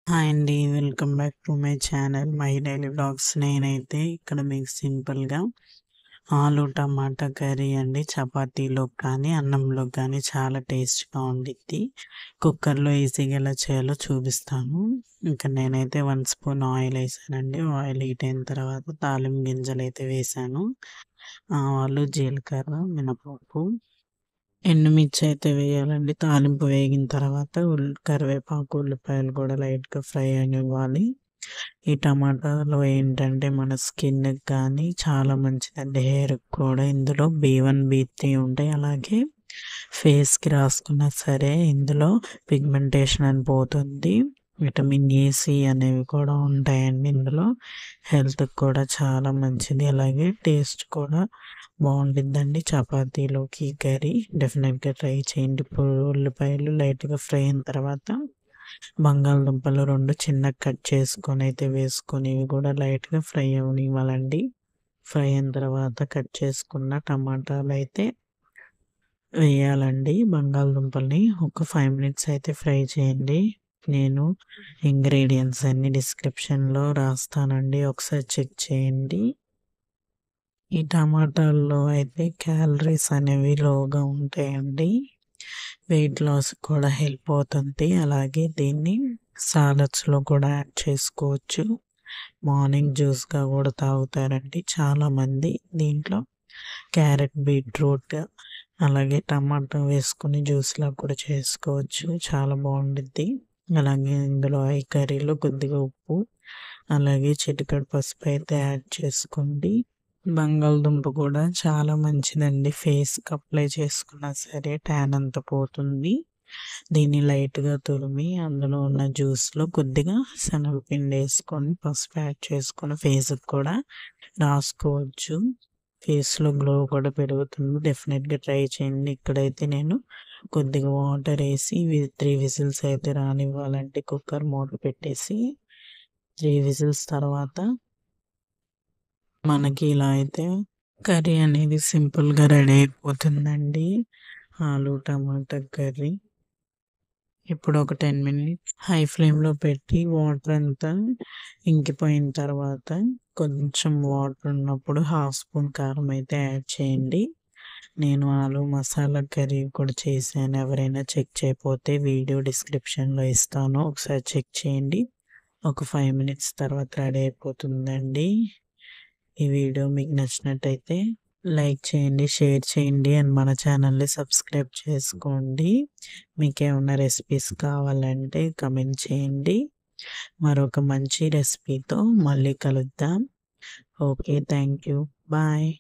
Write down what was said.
Hi అండి. Welcome back to my channel my daily vlogs. నేనైతే ఇక్కడ మీకు సింపుల్గా ఆలు టమాటా కర్రీ అండి, చపాతీలోకి కానీ అన్నంలోకి కానీ చాలా టేస్ట్గా ఉండిద్ది. కుక్కర్లో ఈజీగా ఎలా చేయాలో చూపిస్తాను. ఇంకా నేనైతే 1 స్పూన్ ఆయిల్ వేసానండి. ఆయిల్ హీట్ అయిన తర్వాత తాలింపు గింజలు అయితే వేసాను. ఆవాలు, జీలకర్ర, మినపప్పు, ఎండుమిర్చి అయితే వేయాలండి. తాలింపు వేగిన తర్వాత కరివేపాకు, ఉల్లిపాయలు కూడా లైట్గా ఫ్రై అనివ్వాలి. ఈ టమాటాలో ఏంటంటే మన స్కిన్కి కానీ చాలా మంచిదండి, హెయిర్కి కూడా. ఇందులో B1, B3 ఉంటాయి. అలాగే ఫేస్కి రాసుకున్నా సరే ఇందులో పిగ్మెంటేషన్ అని పోతుంది. విటమిన్ ఏ, సి అనేవి కూడా ఉంటాయండి ఇందులో. హెల్త్కి కూడా చాలా మంచిది. అలాగే టేస్ట్ కూడా బాగుంటుందండి చపాతీలోకి కర్రీ. డెఫినెట్గా ట్రై చేయండి. ఇప్పుడు ఉల్లిపాయలు లైట్గా ఫ్రై అయిన తర్వాత బంగాళదుంపలు 2 చిన్నగా కట్ చేసుకొని అయితే వేసుకొని ఇవి కూడా లైట్గా ఫ్రై అవనివ్వాలండి. ఫ్రై అయిన తర్వాత కట్ చేసుకున్న టమాటాలు అయితే వేయాలండి. బంగాళదుంపల్ని ఒక 5 మినిట్స్ అయితే ఫ్రై చేయండి. నేను ఇంగ్రీడియంట్స్ అన్ని డిస్క్రిప్షన్లో రాస్తానండి, ఒకసారి చెక్ చేయండి. ఈ టమాటాల్లో అయితే క్యాలరీస్ అనేవి లోగా ఉంటాయండి. వెయిట్ లాస్ కూడా హెల్ప్ అవుతుంది. అలాగే దీన్ని సాలడ్స్లో కూడా యాడ్ చేసుకోవచ్చు. మార్నింగ్ జ్యూస్గా కూడా తాగుతారండి చాలామంది. దీంట్లో క్యారెట్, బీట్రూట్ అలాగే టమాటా వేసుకొని జ్యూస్లా కూడా చేసుకోవచ్చు, చాలా బాగుండిద్ది. అలాగే ఇందులో ఈ కర్రీలో కొద్దిగా ఉప్పు అలాగే చిటికెడు పసుపు అయితే యాడ్ చేసుకోండి. బంగాళదుంప కూడా చాలా మంచిదండి, ఫేస్కి అప్లై చేసుకున్నా సరే ట్యాన్ అంతా పోతుంది. దీన్ని లైట్గా తురిమి అందులో ఉన్న జ్యూస్లో కొద్దిగా శనగపిండి వేసుకొని పసుపు యాడ్ చేసుకొని ఫేస్కి కూడా రాసుకోవచ్చు. ఫేస్లో గ్లో కూడా పెరుగుతుంది. డెఫినెట్గా ట్రై చేయండి. ఇక్కడైతే నేను కొద్దిగా వాటర్ వేసి 3 విజిల్స్ అయితే రానివ్వాలంటే కుక్కర్ మూత పెట్టేసి 3 విజిల్స్ తర్వాత మనకి ఇలా అయితే కర్రీ అనేది సింపుల్గా రెడీ అయిపోతుందండి, ఆలు టమాటా కర్రీ. ఇప్పుడు ఒక 10 మినిట్స్ హై ఫ్లేమ్లో పెట్టి వాటర్ అంతా ఇంకిపోయిన తర్వాత కొంచెం వాటర్ ఉన్నప్పుడు 1/2 స్పూన్ కారం అయితే యాడ్ చేయండి. నేను ఆలు మసాలా కర్రీ కూడా చేశాను. ఎవరైనా చెక్ చేయకపోతే వీడియో డిస్క్రిప్షన్లో ఇస్తాను, ఒకసారి చెక్ చేయండి. ఒక 5 మినిట్స్ తర్వాత రెడీ అయిపోతుందండి. ఈ వీడియో మీకు నచ్చినట్టయితే లైక్ చేయండి, షేర్ చేయండి అండ్ మన ఛానల్ని సబ్స్క్రైబ్ చేసుకోండి. మీకు ఏమైనా రెసిపీస్ కావాలంటే కమెంట్ చేయండి. మరొక మంచి రెసిపీతో మళ్ళీ కలుద్దాం. Okay, thank you, bye.